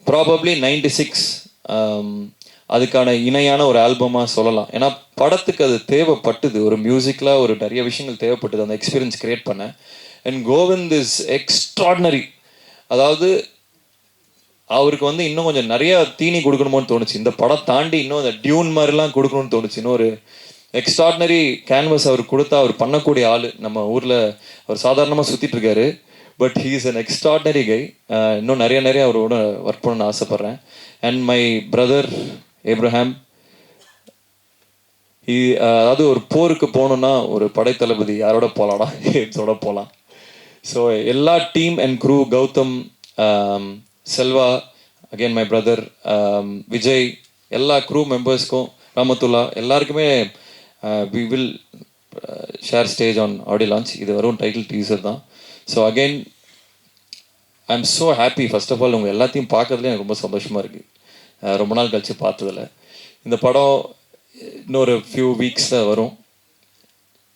ப்ராபப்ளி 96 அதுக்கான இணையான ஒரு ஆல்பமாக சொல்லலாம். ஏன்னா படத்துக்கு அது தேவைப்பட்டது. ஒரு மியூசிக்கில் ஒரு நிறைய விஷயங்கள் தேவைப்பட்டது அந்த எக்ஸ்பீரியன்ஸ் கிரியேட் பண்ண. And Kovind is extraordinary. அதாவது அவருக்கு வந்து இன்னும் கொஞ்சம் நிறைய தீனி கொடுக்கணுமோன்னு தோணுச்சு. இந்த படம் தாண்டி இன்னும் அந்த டியூன் மாதிரிலாம் கொடுக்கணும்னு தோணுச்சு. இன்னும் ஒரு எக்ஸ்ட்ராடினரி கேன்வஸ் அவர் கொடுத்தா அவர் பண்ணக்கூடிய ஆள். நம்ம ஊரில் அவர் சாதாரணமாக சுற்றிட்டு இருக்காரு. But he is an extraordinary guy. இன்னும் நிறைய அவரோட ஒர்க் பண்ணணும்னு ஆசைப்பட்றேன். அண்ட் மை பிரதர் ஏப்ரஹாம், அதாவது ஒரு போருக்கு போகணுன்னா ஒரு படைத்தளபதி யாரோட போகலாம்னா ஹேப்ஸோட போகலாம். ஸோ எல்லா team and crew, Gautham, Selva, again my brother Vijay, எல்லா க்ரூ மெம்பர்ஸ்க்கும், ராமத்துல்லா எல்லாருக்குமே we will share stage on audio launch. இது வரும் டைட்டில் டீசர் தான். So again I am so happy. First of all உங்கள் எல்லாத்தையும் பார்க்கறதுல எனக்கு ரொம்ப சந்தோஷமாக இருக்குது. ரொம்ப நாள் கழித்து பார்த்ததில்ல. இந்த படம் இன்னொரு ஃபியூ வீக்ஸில் வரும்.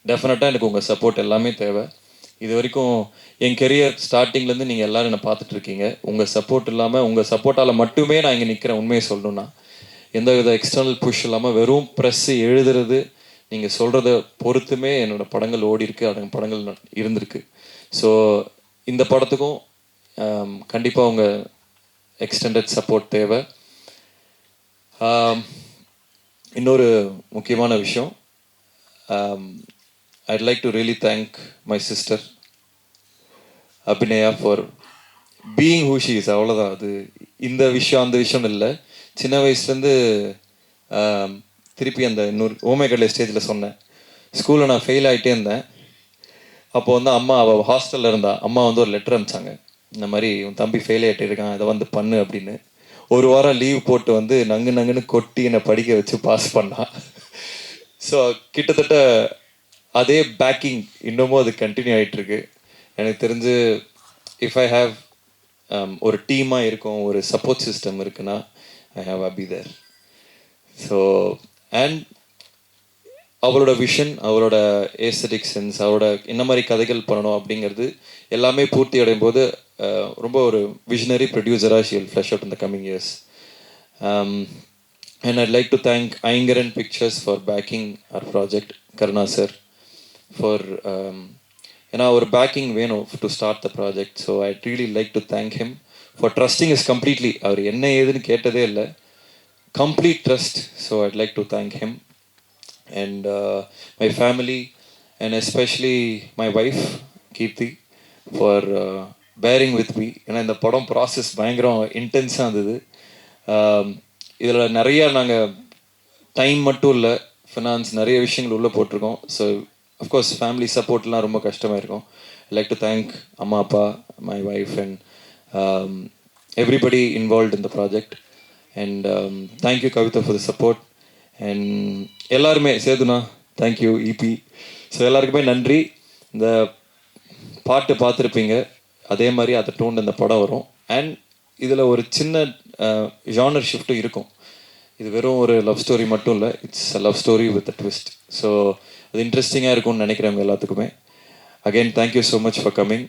டெஃபினட்டாக எனக்கு உங்கள் சப்போர்ட் எல்லாமே தேவை. இது வரைக்கும் என் கெரியர் ஸ்டார்டிங்லேருந்து நீங்கள் எல்லோரும் என்னை பார்த்துட்ருக்கீங்க. உங்கள் சப்போர்ட் இல்லாமல், உங்கள் சப்போர்ட்டால் மட்டுமே நான் இங்கே நிற்கிறேன். உண்மையை சொல்லணுன்னா எந்த வித எக்ஸ்டர்னல் புஷ் இல்லாமல் வெறும் ப்ரெஸ்ஸு எழுதுறது, நீங்கள் சொல்கிறத பொறுத்துமே என்னோடய படங்கள் ஓடி இருக்கு, அந்த படங்கள் இருந்திருக்கு. ஸோ இந்த படத்துக்கும் கண்டிப்பாக உங்கள் எக்ஸ்டெண்டட் சப்போர்ட் தேவை. இன்னொரு முக்கியமான விஷயம், I'd like to really thank my sister Abhinaya for being who she is. அவ்வளோதான். அது இந்த விஷயம் அந்த விஷயம் இல்லை. சின்ன வயசுலேருந்து திருப்பி அந்த இன்னொரு ஓமேகடலை ஸ்டேஜில் சொன்னேன். ஸ்கூலில் நான் ஃபெயில் ஆகிட்டே இருந்தேன். அப்போது வந்து அம்மா, அவள் ஹாஸ்டலில் இருந்தா, அம்மா வந்து ஒரு லெட்டர் அனுப்பிச்சாங்க. இந்த மாதிரி உன் தம்பி ஃபெயில் ஆகிட்டே இருக்கான், இதை வந்து பண்ணு அப்படின்னு. ஒரு வாரம் லீவ் போட்டு வந்து நங்குன்னு கொட்டி என்னை படிக்க வச்சு பாஸ் பண்ணான். ஸோ கிட்டத்தட்ட அதே பேக்கிங் இன்னமும் அது கண்டினியூ ஆகிட்டுருக்கு. எனக்கு தெரிஞ்சு இஃப் ஐ ஹாவ் ஒரு டீமாக இருக்கும், ஒரு சப்போர்ட் சிஸ்டம் இருக்குன்னா I have Abhi there. So and அவளோட விஷன், அவளோட ஏஸ்தட்டிக் சென்ஸ், அவரோட என்ன மாதிரி கதைகள் பண்ணணும் அப்படிங்கிறது எல்லாமே பூர்த்தி அடையும் போது ரொம்ப ஒரு விஷனரி ப்ரொடியூசராக she will flush out in the coming years. And I'd like to thank Ayngaran pictures for backing our project, Karuna sir for ஏன்னா ஒரு பேக்கிங் வேணும் to start the project. So I really like to thank him for trusting is completely. அவர் என்ன ஏதுன்னு கேட்டதே இல்லை, complete trust. So I'd like to thank him and my family and especially my wife Keerthi for bearing with me. ஏன்னா இந்த படம் ப்ராசஸ் பயங்கரம் இன்டென்ஸாக இருந்தது. இதில் நிறையா நாங்கள் டைம் மட்டும் இல்லை, ஃபினான்ஸ் நிறைய விஷயங்கள் உள்ளே போட்டிருக்கோம். ஸோ அஃப்கோர்ஸ் ஃபேமிலி சப்போர்ட்லாம் ரொம்ப கஷ்டமாக இருக்கும். ஐ லைக் டு தேங்க் அம்மா அப்பா, my wife and everybody involved in the project. And thank you Kavita for the support. And எல்லாருமே சேதுனா தேங்க்யூ, இபி. ஸோ எல்லாருக்குமே நன்றி. இந்த பாட்டு பார்த்துருப்பீங்க, அதே மாதிரி அதை டோன் இந்த படம் வரும். அண்ட் இதில் ஒரு சின்ன ஜானர் ஷிஃப்ட்டும் இருக்கும். இது வெறும் ஒரு லவ் ஸ்டோரி மட்டும் இல்லை, it's a love story with a twist. So அது இன்ட்ரெஸ்டிங்காக இருக்கும்னு நினைக்கிறவங்க எல்லாத்துக்குமே. Again thank you so much for coming.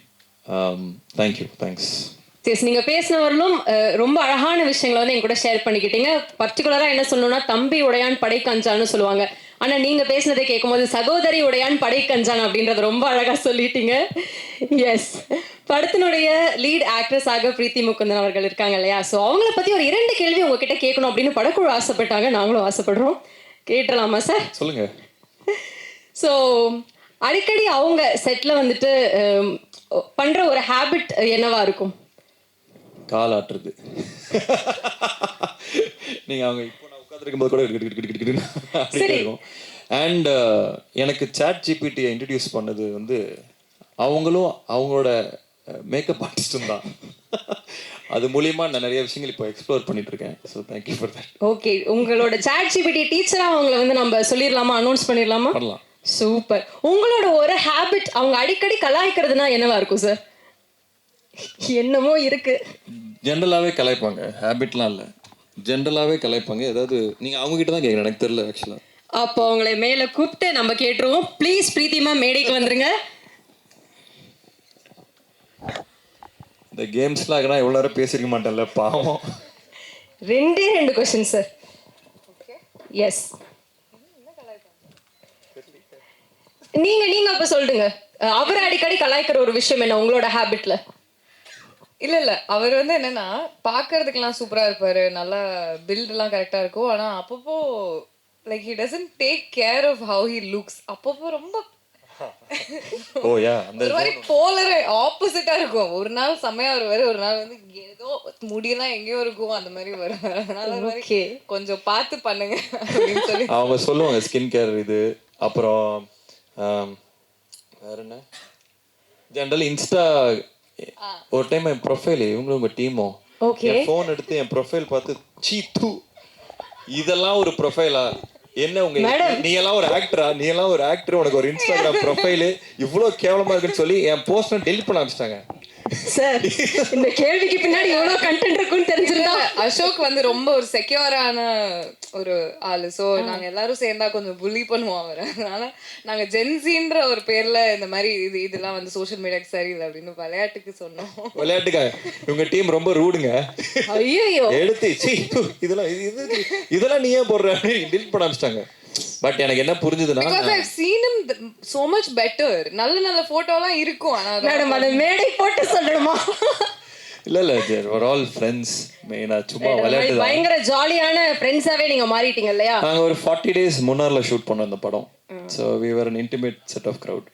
Thank you, thanks. Yes, நீங்க பேசினவர்களும் ரொம்ப அழகான விஷயங்களை வந்து என் கூட ஷேர் பண்ணிக்கிட்டீங்க. பர்டிகுலரா என்ன சொல்லணும்னா, தம்பி உடையான் படை கஞ்சான்னு சொல்லுவாங்க. ஆனா நீங்க பேசினதை கேட்கும்போது சகோதரி உடையான் படை கஞ்சான் அப்படின்றத ரொம்ப அழகா சொல்லிட்டீங்க. எஸ், படத்தினுடைய லீட் ஆக்ட்ரஸாக பிரீத்தி முகுந்தன் அவர்கள் இருக்காங்க இல்லையா? ஸோ அவங்கள பத்தி ஒரு 2 கேள்வி உங்ககிட்ட கேட்கணும் அப்படின்னு படக்குழு ஆசைப்பட்டாங்க, நாங்களும் ஆசைப்படுறோம். கேட்டலாமா சார்? சொல்லுங்க. ஸோ அடிக்கடி அவங்க செட்ல வந்துட்டு பண்ற ஒரு ஹேபிட் என்னவா இருக்கும்? கால் ஆட்டுறது. நீங்கள் அவங்க இப்போ நான் உட்காந்துருக்கும் போது கூட இருக்கும். அண்ட் எனக்கு சாட் ஜிபிடியை இன்ட்ரடியூஸ் பண்ணது வந்து அவங்களும் அவங்களோட மேக்கப் ஆர்டிஸ்டும் தான். அது மூலியமா நான் நிறைய விஷயங்கள் இப்போ எக்ஸ்ப்ளோர் பண்ணிட்டு இருக்கேன். So thank you for that. Okay, உங்களோட சாட் ஜிபிடி டீச்சரா அவங்களை வந்து நம்ம சொல்லிடலாமா, அனௌன்ஸ் பண்ணிடலாமா? பண்ணலாம். சூப்பர். உங்களோட ஒரு ஹேபிட் அவங்க அடிக்கடி கலாய்க்கிறதுனா என்னவா இருக்கும் சார்? என்னமோ இருக்கு. ஜென்ரலாகவே கலாய்ப்பாங்க, ஹேபிட்லாம் இல்லை, ஜென்ரலாகவே கலாய்ப்பாங்க. ஏதாவது நீங்கள் அவங்ககிட்ட தான் கேட்குறேன், எனக்கு தெரியல ஆக்சுவலாக. அப்போ அவங்களை மேலே கூப்பிட்டு நம்ம கேட்டுருவோம். ப்ளீஸ் பிரீத்திமா மேடைக்கு வந்துருங்க. இந்த கேம்ஸ்லாம் ஆகினா எவ்வளோ நேரம் பேசிருக்க மாட்டேன்ல, பாவம். 2 கொஸ்டின் சார். எஸ், நீங்க அப்ப சொல்லுங்க, அவர் அடிக்கடி கலாய்க்கிற ஒரு விஷயம் என்ன உங்களோட ஹேபிட்ல? இல்ல அவர் வந்து என்னன்னா பாக்குறதுக்கெல்லாம் சூப்பரா இருப்பாரு, நல்லா பில்டெல்லாம் கரெக்டா இருக்கும். ஆனா அப்பப்போ like he doesn't take care of how he looks. அப்பப்போ ரொம்ப ஒரு மாதிரி போலர் ஆப்போசிட்டா இருக்கும். ஒரு நாள் செம்மையா வருவாரு, ஒரு நாள் வந்து ஏதோ முடியெல்லாம் எங்கேயோ இருக்கும், அந்த மாதிரி வரும். அதனால கொஞ்சம் பார்த்து பண்ணுங்க அப்படின்னு சொல்லி அவங்க சொல்லுவாங்க. ஸ்கின் கேர் இது, அப்புறம் வேற என்ன, ஜென்ரல் இன்ஸ்டா. ஒரு டைம் என் ப்ரொஃபைல் இவங்களும் உங்க டீமும் என் ஃபோன் எடுத்து என் ப்ரொஃபைல் பார்த்து சீ தூ இதெல்லாம் ஒரு ப்ரொஃபைலா, என்ன உங்க நீ எல்லாம் ஒரு ஆக்டரா, நீ எல்லாம் ஒரு ஆக்டர், உனக்கு ஒரு இன்ஸ்டாகிராம் ப்ரொஃபைல் இவ்வளவு கேவலமா இருக்குன்னு சொல்லி என் போஸ்ட் டெலிட் பண்ண ஆரம்பிச்சிட்டாங்க. சார், இந்த கேள்விக்கு பின்னாடி எவ்வளவு கண்டென்ட் இருக்குன்னு தெரிஞ்சிருந்தா. அசோக் வந்து ரொம்ப ஒரு செக்யூரான ஒரு ஆளு. ஸோ நாங்க எல்லாரும் சேர்ந்தா கொஞ்சம் புள்ளி பண்ணுவோம் அவரை. அதனால நாங்க ஜென்சின்ற ஒரு பேர்ல இந்த மாதிரி இதெல்லாம் வந்து சோஷியல் மீடியாக்கு சரியில்லை அப்படின்னு விளையாட்டுக்கு சொன்னோம். விளையாட்டுக்கா உங்க டீம் ரொம்ப ரூடுங்க. ஐயோ, எடுத்து இதெல்லாம் நீ ஏன் போடுற டெலிட் பண்ண ஆரம்பிச்சிட்டாங்க. பட் எனக்கு என்ன புரிஞ்சதுன்னா, because I've seen him so much better. நல்ல போட்டோலாம் இருக்கும். ஆனா மேடம் அது மேடை போட்டு சொல்லணுமா? இல்ல we're all friends. மெயினா சும்மா விளையாட்டு. பயங்கர ஜாலியான ஃப்ரெண்ட்ஸாவே நீங்க மாறிட்டீங்க இல்லையா? நாங்க ஒரு 40 days முன்னார்ல ஷூட் பண்ணோம் இந்த படம். So we were an intimate set of crowd.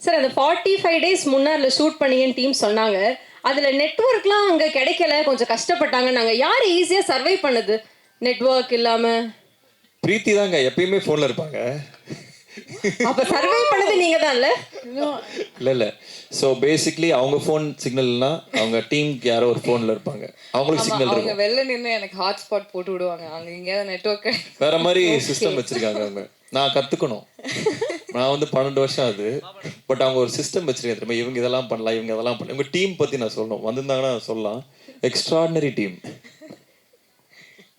Sir, அந்த 45 days முன்னார்ல ஷூட் பண்ணீங்கன்னு டீம் சொன்னாங்க. அதுல நெட்வொர்க்லாம் அங்க கிடைக்கல, கொஞ்சம் கஷ்டப்பட்டாங்க. நாங்க யார் ஈஸியா சர்வை பண்ணது நெட்வொர்க் இல்லாம? பிரீத்தி தாங்க எப்பயுமே போன்ல இருப்பாங்க. அப்ப சர்வை பண்ணது நீங்க தான் இல்ல? இல்ல சோ பேசிக்கலி அவங்க போன் சிக்னல்னா அவங்க டீமுக்கு யாரோ ஒரு போன்ல இருப்பாங்க, அவங்களுக்கு சிக்னல் இருக்கும். அவங்க வெளில நின்னு எனக்கு ஹாட்ஸ்பாட் போட்டு விடுவாங்க. அங்க எங்கயாவது நெட்வொர்க் வேற மாதிரி சிஸ்டம் வச்சிருக்காங்க அவங்க. நான் கத்துக்கணும். நான் வந்து 12 வருஷம் ஆகுது. பட் அவங்க ஒரு சிஸ்டம் வச்சிருக்காங்க தெரியுமா, இவங்க இதெல்லாம் பண்ணலாம், இவங்க அதெல்லாம் பண்ணலாம். உங்க டீம் பத்தி நான் சொல்லணும், வந்திருந்தாங்கன்னா சொல்லலாம். Extraordinary team.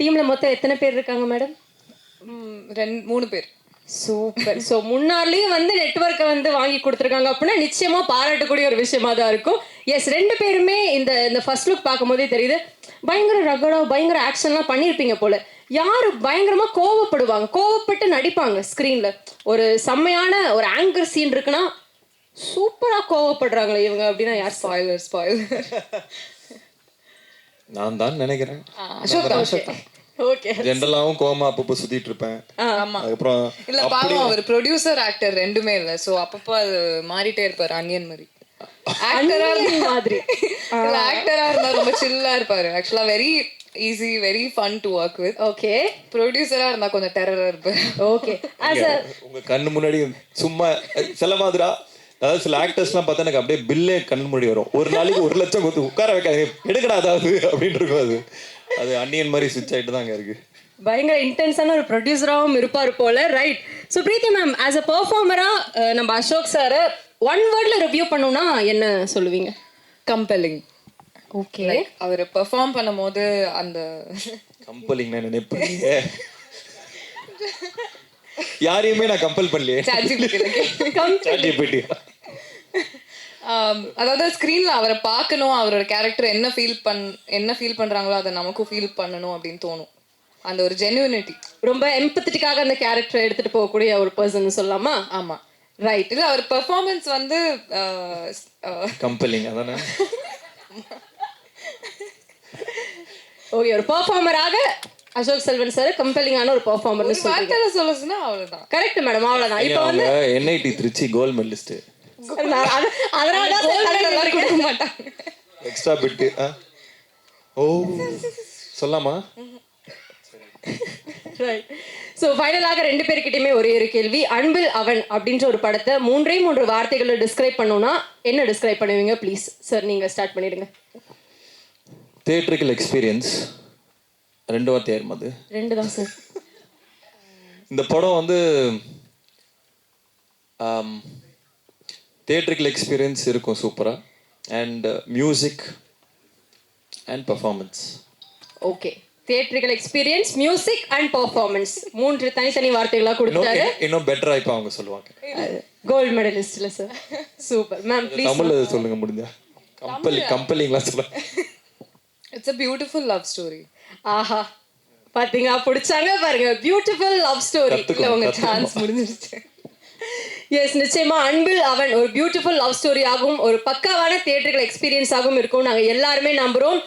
டீம்ல மொத்தம் எத்தனை பேர் இருக்காங்க மேடம்? 3 பேர். சூப்பர். ஸோ முன்னாலேயும் வந்து நெட்வொர்க்கை வந்து வாங்கி கொடுத்துருக்காங்க அப்படின்னா நிச்சயமா பாராட்டக்கூடிய ஒரு விஷயமா தான் இருக்கும். எஸ், 2 பேருமே இந்த ஃபர்ஸ்ட் லுக் பார்க்கும்போதே தெரியுது, பயங்கர ரகடா பயங்கர ஆக்ஷன்லாம் பண்ணியிருப்பீங்க போல. யாரு பயங்கரமா கோவப்படுவாங்க, கோவப்பட்டு நடிப்பாங்க ஸ்க்ரீன்ல. ஒரு செம்மையான ஒரு ஆங்கர் சீன் இருக்குன்னா சூப்பரா கோவப்படுறாங்களே இவங்க அப்படின்னா யார்? ஸ்பாயிலர் நான் தான் நினைக்கிறேன். அசோக் தான். ஓகே, ஜெனரலாவும் கோமா அப்பப்போ சுத்திட்டு இருப்பேன். ஆமா. அதுக்கப்புறம் இல்ல பாவம் அவர் ப்ரொடியூசர் ஆக்டர் ரெண்டுமே இல்ல. சோ அப்பப்போ அது மாறிட்டே இருப்பாரு, அனியன் மாதிரி. ஆக்டரா மாதிரி ஆக்டரா இருந்தா ரொம்ப சில்லா இருப்பாரு. ஆக்சுவலா very easy, very fun to work with. Okay ப்ரொடியூசரா இருந்தா கொஞ்சம் டெரரா இருப்பாரு. ஓகே ஆஸ் அ உங்க கண்ணு முன்னாடி சும்மா சில மாதிரா, அதாவது சில ஆக்டர்ஸ்லாம் பார்த்தா எனக்கு அப்படியே பில்லே கண்ணு முன்னாடி வரும். ஒரு நாளைக்கு 1 லட்சம் கொடுத்து உட்கார வைக்காது, எடுக்கடா அதாவது அப்படின்னு இருக்கும். அது அன்னியன் மாதிரி ஸ்விட்ச் ஆகிட்டு தாங்க இருக்கு. பயங்கர இன்டென்ஸான ஒரு ப்ரொடியூசராகவும் இருப்பார் போல. Right. So Preethi ma'am, as a பெர்ஃபார்மரா நம்ம அசோக் சாரை ஒன் வேர்ட்ல ரிவ்யூ பண்ணணும்னா என்ன சொல்லுவீங்க? கம்பெல்லிங். ஓகே அவர் பெர்ஃபார்ம் பண்ணும்போது அந்த கம்பெலிங் நான் நினைப்பேன். யாரையுமே நான் கம்பல் பண்ணலையே. ChatGPT. அதாவது ஸ்க்ரீன்ல அவரை பார்க்கணும், அவரோட கேரக்டர் என்ன ஃபீல் பண்றாங்களோ அதை நமக்கும் ஃபீல் பண்ணணும் அப்படின்னு தோணும். அந்த ஒரு ஜென்யூனிட்டி. ரொம்ப எம்பத்தட்டிக்காக அந்த கேரக்டர் எடுத்துட்டு போகக்கூடிய ஒரு பர்சன் சொல்லலாமா? ஆமா, ரைட். இல்ல அவர் பெர்ஃபார்மன்ஸ் வந்து கம்பெலிங் அதானே. ஓகே, ஒரு பெர்ஃபார்மராக அசோக் செல்வன் சார் கம்பெல்லிங்கான ஒரு பெர்ஃபார்மர்னு சொல்றீங்க. வார்த்தையில சொல்லணும்னா அவ்வளவுதான். கரெக்ட் மேடம், அவ்வளவுதான். இப்போ வந்து NIT திருச்சி கோல்ட் மெடலிஸ்ட். அதனால தான் கொடுக்க மாட்டாங்க. Extra bit. ஓ சொல்லாமா? ரைட். ஸோ ஃபைனலாக 2 பேர்கிட்டயுமே ஒரே ஒரு கேள்வி. அன்பில் அவன் அப்படின்ற ஒரு படத்தை 3 வார்த்தைகளை டிஸ்கிரைப் பண்ணணும்னா என்ன டிஸ்கிரைப் பண்ணுவீங்க? ப்ளீஸ் சார், நீங்க ஸ்டார்ட் பண்ணிடுங்க. Theatrical experience. 2 வார்த்தை யாரும் அது? 2 தான் சார். இந்த படம் வந்து தியேட்ரிக்கல் எக்ஸ்பீரியன்ஸ் இருக்கும் சூப்பராக. And music and performance. Okay, theatrical experience, music and performance 3 தனித்தனி வார்த்தைகளாக கொடுத்தாரு. இன்னும் பெட்டரா இப்போ அவங்க சொல்லுவாங்க. கோல்டு மெடலிஸ்ட்ல சார். சூப்பர் மேம், ப்ளீஸ் தமிழ்ல சொல்லுங்க முடிஞ்சா. கம்பெலிங்லாம் சொல்ல. It's a beautiful love story. ஆஹா, பாத்தீங்க, பிடிச்சாங்க பாருங்க. Beautiful love story. இல்ல உங்க சான்ஸ் முடிஞ்சிருச்சு. எஸ், நிச்சயமா அன்பில் அவன் ஒரு பியூட்டிஃபுல் லவ் ஸ்டோரி ஆகும், ஒரு பக்காவான தியேட்டர்கள் எக்ஸ்பீரியன்ஸ் ஆகும் இருக்கும். நாங்கள் எல்லாருமே நம்புறோம்.